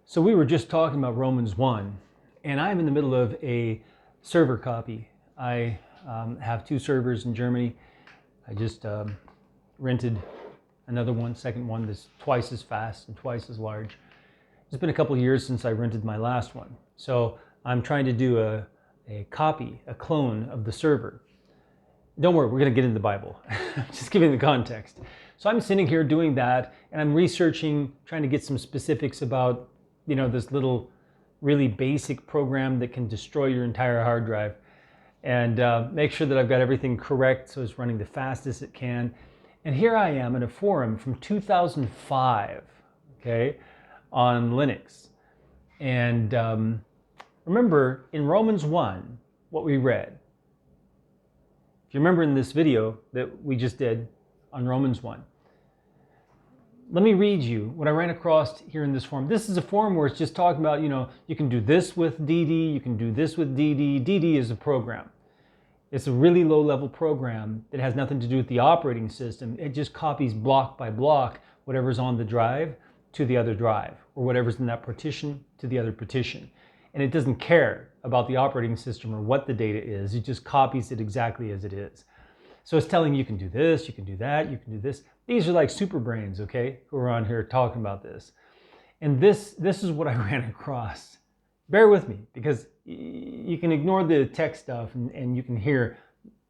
So we were just talking about Romans 1, and I'm in the middle of a server copy. I have two servers in Germany. I just rented another one, second one that's twice as fast and twice as large. It's been a couple of years since I rented my last one. So I'm trying to do a copy, a clone of the server. Don't worry, we're going to get into the Bible. Just giving the context. So I'm sitting here doing that, and I'm researching, trying to get some specifics about, this little really basic program that can destroy your entire hard drive, and make sure that I've got everything correct so it's running the fastest it can. And here I am in a forum from 2005, okay, on Linux. And remember in Romans 1, what we read. If you remember in this video that we just did on Romans 1, let me read you what I ran across here in this forum. This is a forum where it's just talking about, you can do this with DD, you can do this with DD. DD is a program. It's a really low-level program that has nothing to do with the operating system. It just copies block by block whatever's on the drive to the other drive, or whatever's in that partition to the other partition. And it doesn't care about the operating system or what the data is. It just copies it exactly as it is. So it's telling you can do this, you can do that, you can do this. These are like super brains, okay, who are on here talking about this. And this is what I ran across. Bear with me, because you can ignore the tech stuff and you can hear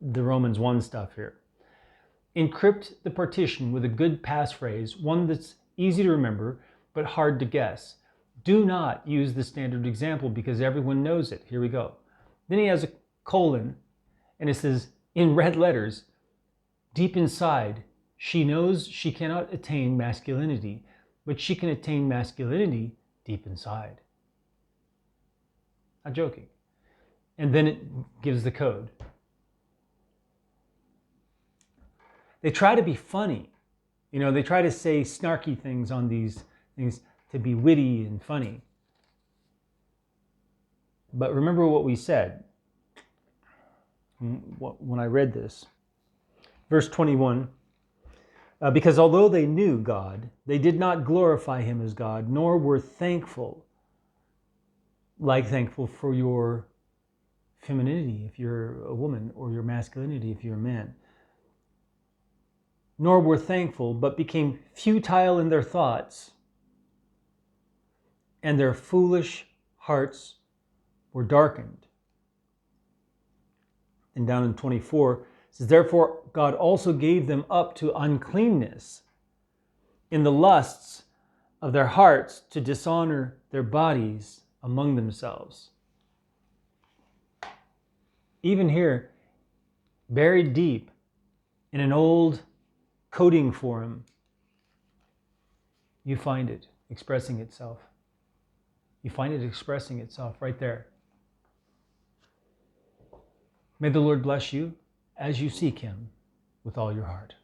the Romans 1 stuff here. Encrypt the partition with a good passphrase, one that's easy to remember but hard to guess. Do not use the standard example because everyone knows it. Here we go. Then he has a colon, and it says, in red letters, deep inside, she knows she cannot attain masculinity, but she can attain masculinity deep inside. Not joking. And then it gives the code. They try to be funny. They try to say snarky things on these things to be witty and funny. But remember what we said when I read this. Verse 21, because although they knew God, they did not glorify him as God, nor were thankful for your femininity if you're a woman, or your masculinity if you're a man. Nor were thankful, but became futile in their thoughts, and their foolish hearts were darkened. And down in 24, it says, therefore God also gave them up to uncleanness in the lusts of their hearts, to dishonor their bodies among themselves. Even here, buried deep in an old coding forum, you find it expressing itself. You find it expressing itself right there. May the Lord bless you as you seek him with all your heart.